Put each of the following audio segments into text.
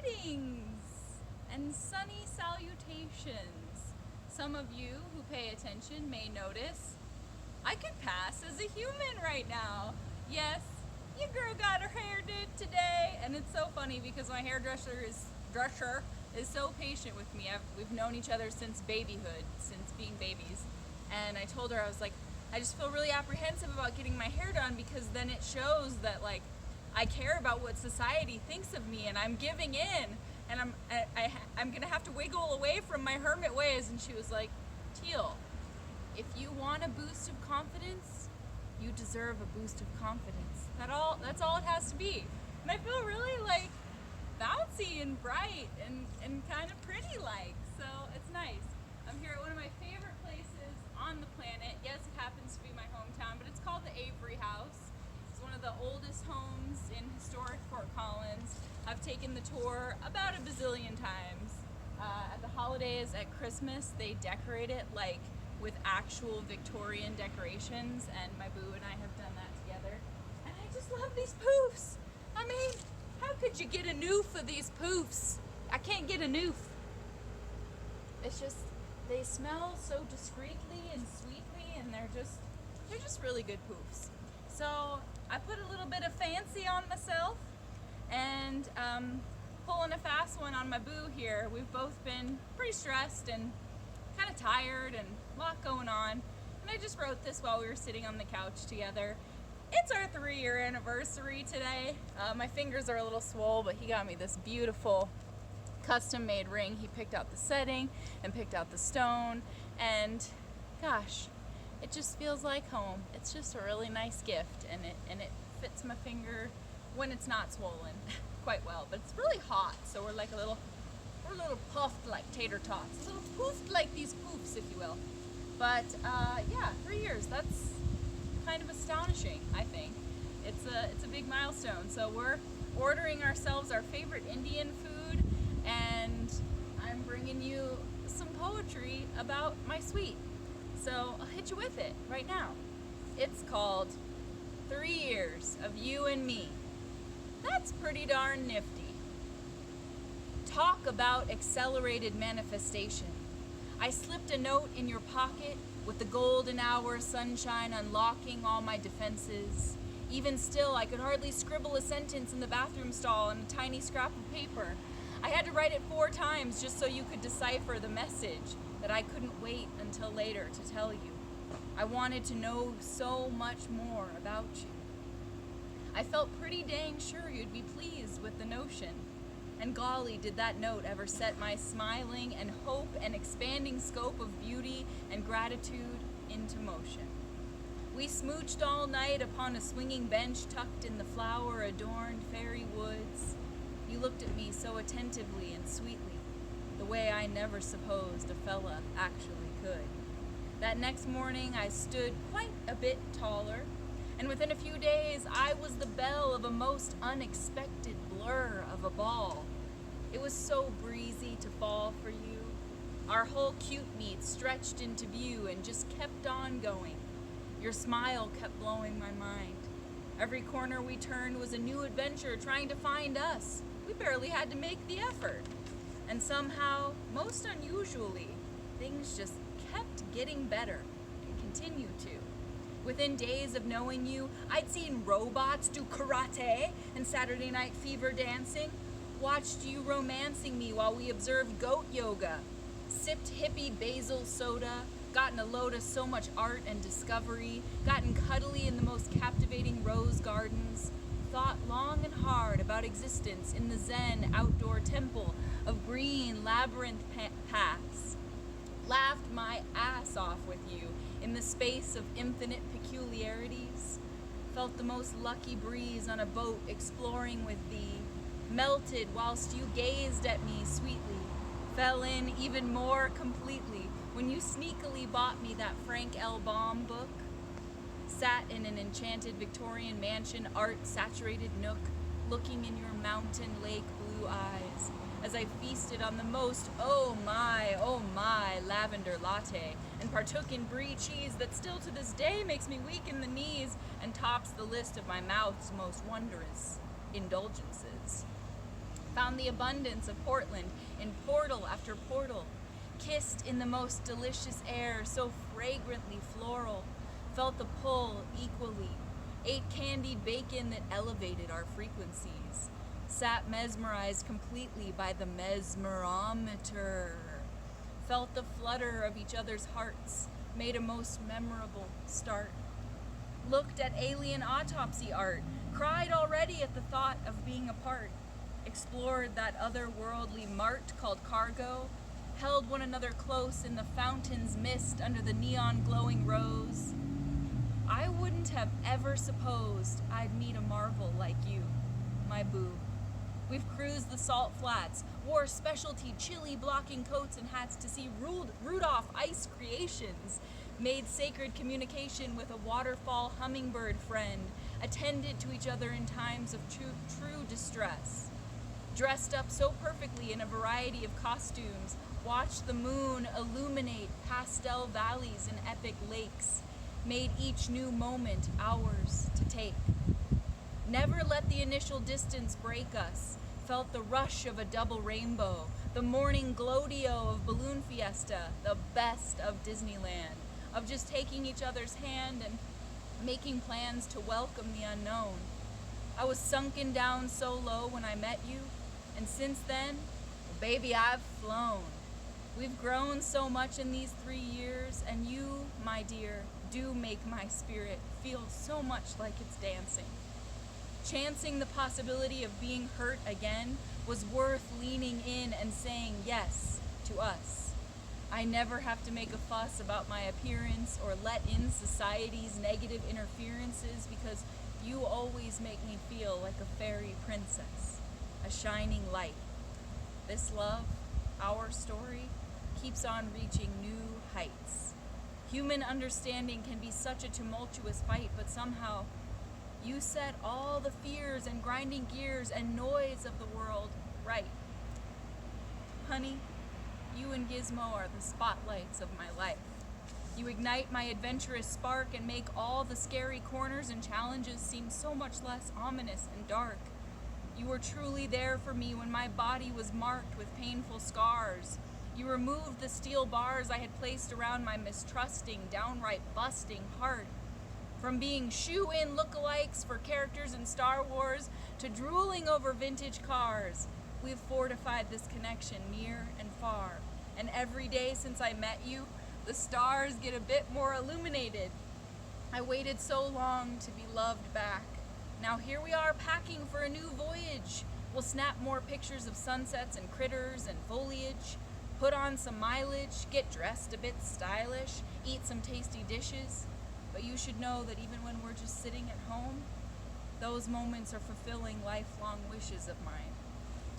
Greetings and sunny salutations. Some of you who pay attention may notice I could pass as a human right now. Yes, your girl got her hair did today, and it's so funny because my hairdresser is so patient with me. We've known each other since babyhood, since being babies, and I told her, I was like, I just feel really apprehensive about getting my hair done because then it shows that like I care about what society thinks of me and I'm giving in and I'm gonna have to wiggle away from my hermit ways. And she was like, Teal, if you want a boost of confidence, you deserve a boost of confidence. That's all it has to be. And I feel really like bouncy and bright and kind of pretty like, so it's nice. I'm here at one of my favorite places on the planet. Yes, it happens to be my hometown, but it's called the Avery House. It's one of the oldest homes in historic Fort Collins. I've taken the tour about a bazillion times. At the holidays, at Christmas, they decorate it like with actual Victorian decorations, and my boo and I have done that together. And I just love these poofs. I mean, how could you get a noof of these poofs? I can't get a noof. It's just, they smell so discreetly and sweetly, and they're just really good poofs. So I put a little bit of fancy on myself and pulling a fast one on my boo here. We've both been pretty stressed and kind of tired and a lot going on. And I just wrote this while we were sitting on the couch together. It's our 3-year anniversary today. My fingers are a little swole, but he got me this beautiful custom made ring. He picked out the setting and picked out the stone, and gosh, it just feels like home. It's just a really nice gift, and it fits my finger when it's not swollen quite well. But it's really hot, so we're a little puffed like tater tots, a little poofed like these poofs, if you will. But yeah, 3 years. That's kind of astonishing. I think it's a big milestone. So we're ordering ourselves our favorite Indian food, and I'm bringing you some poetry about my sweet. So I'll hit you with it right now. It's called 3 Years of You and Me. That's pretty darn nifty. Talk about accelerated manifestation. I slipped a note in your pocket with the golden hour sunshine unlocking all my defenses. Even still, I could hardly scribble a sentence in the bathroom stall on a tiny scrap of paper. I had to write it 4 times just so you could decipher the message that I couldn't wait until later to tell you. I wanted to know so much more about you. I felt pretty dang sure you'd be pleased with the notion. And golly, did that note ever set my smiling and hope and expanding scope of beauty and gratitude into motion. We smooched all night upon a swinging bench tucked in the flower-adorned fairy woods. You looked at me so attentively and sweetly, the way I never supposed a fella actually could. That next morning I stood quite a bit taller, and within a few days I was the belle of a most unexpected blur of a ball. It was so breezy to fall for you. Our whole cute meet stretched into view and just kept on going. Your smile kept blowing my mind. Every corner we turned was a new adventure trying to find us. We barely had to make the effort. And somehow, most unusually, things just kept getting better and continue to. Within days of knowing you, I'd seen robots do karate and Saturday Night Fever dancing, watched you romancing me while we observed goat yoga, sipped hippie basil soda, gotten a load of so much art and discovery, gotten cuddly in the most captivating rose gardens, thought long and hard about existence in the Zen outdoor temple of green labyrinth paths, laughed my ass off with you in the space of infinite peculiarities, felt the most lucky breeze on a boat exploring with thee, melted whilst you gazed at me sweetly, fell in even more completely when you sneakily bought me that Frank L. Baum book, sat in an enchanted Victorian mansion art-saturated nook, looking in your mountain lake blue eyes, as I feasted on the most oh my lavender latte, and partook in brie cheese that still to this day makes me weak in the knees and tops the list of my mouth's most wondrous indulgences. Found the abundance of Portland in portal after portal. Kissed in the most delicious air, so fragrantly floral. Felt the pull equally. Ate candied bacon that elevated our frequencies. Sat mesmerized completely by the mesmerometer. Felt the flutter of each other's hearts. Made a most memorable start. Looked at alien autopsy art. Cried already at the thought of being apart. Explored that otherworldly mart called cargo. Held one another close in the fountain's mist under the neon glowing rose. I wouldn't have ever supposed I'd meet a marvel like you, my boo. We've cruised the salt flats, wore specialty chili blocking coats and hats to see Rudolph ice creations, made sacred communication with a waterfall hummingbird friend, attended to each other in times of true distress. Dressed up so perfectly in a variety of costumes, watched the moon illuminate pastel valleys and epic lakes, made each new moment ours to take. Never let the initial distance break us, felt the rush of a double rainbow, the morning glow-dio of Balloon Fiesta, the best of Disneyland, of just taking each other's hand and making plans to welcome the unknown. I was sunken down so low when I met you, and since then, baby, I've flown. We've grown so much in these 3 years, and you, my dear, do make my spirit feel so much like it's dancing. Chancing the possibility of being hurt again was worth leaning in and saying yes to us. I never have to make a fuss about my appearance or let in society's negative interferences because you always make me feel like a fairy princess, a shining light. This love, our story, keeps on reaching new heights. Human understanding can be such a tumultuous fight, but somehow you set all the fears and grinding gears and noise of the world right. Honey, you and Gizmo are the spotlights of my life. You ignite my adventurous spark and make all the scary corners and challenges seem so much less ominous and dark. You were truly there for me when my body was marked with painful scars. You removed the steel bars I had placed around my mistrusting, downright busting heart. From being shoe-in lookalikes for characters in Star Wars to drooling over vintage cars, we've fortified this connection near and far. And every day since I met you, the stars get a bit more illuminated. I waited so long to be loved back. Now here we are packing for a new voyage. We'll snap more pictures of sunsets and critters and foliage, put on some mileage, get dressed a bit stylish, eat some tasty dishes. But you should know that even when we're just sitting at home, those moments are fulfilling lifelong wishes of mine.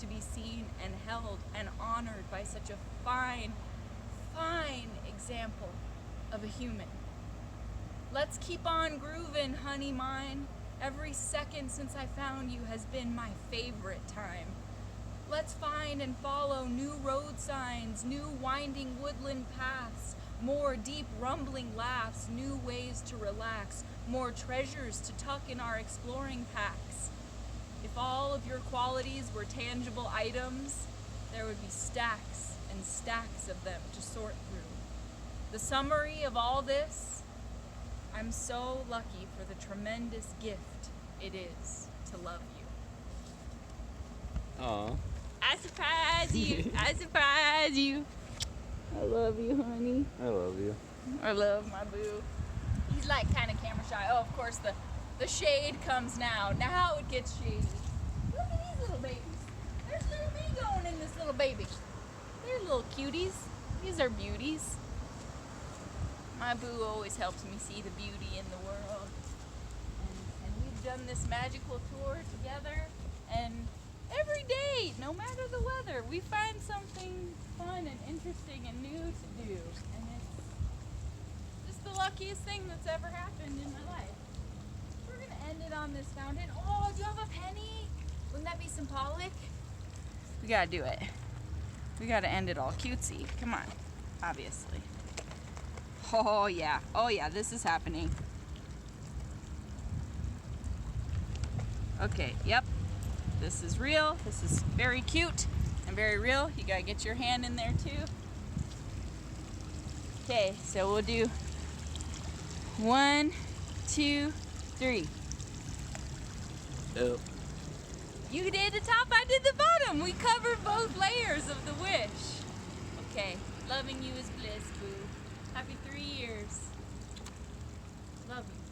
To be seen and held and honored by such a fine, fine example of a human. Let's keep on grooving, honey mine. Every second since I found you has been my favorite time. Let's find and follow new road signs, new winding woodland paths, more deep rumbling laughs, new ways to relax, more treasures to tuck in our exploring packs. If all of your qualities were tangible items, there would be stacks and stacks of them to sort through. The summary of all this, I'm so lucky for the tremendous gift it is to love you. Aw. I surprise you. I surprise you. I love you, honey. I love you. I love my boo. He's like kind of camera shy. Oh, of course, the shade comes now. Now it gets shady. Look at these little babies. There's little me going in this little baby. They're little cuties. These are beauties. My boo always helps me see the beauty in the world. And we've done this magical tour together. And every day, no matter the weather, we find something fun and interesting and new to do. And it's just the luckiest thing that's ever happened in my life. We're going to end it on this fountain. Oh, do you have a penny? Wouldn't that be symbolic? We got to do it. We got to end it all cutesy. Come on. Obviously. Oh, yeah. Oh, yeah. This is happening. Okay. Yep. This is real. This is very cute and very real. You gotta get your hand in there too. Okay, so we'll do 1, 2, 3. Oh. You did the top, I did the bottom. We covered both layers of the wish. Okay, loving you is bliss, boo. Happy 3 years. Love you.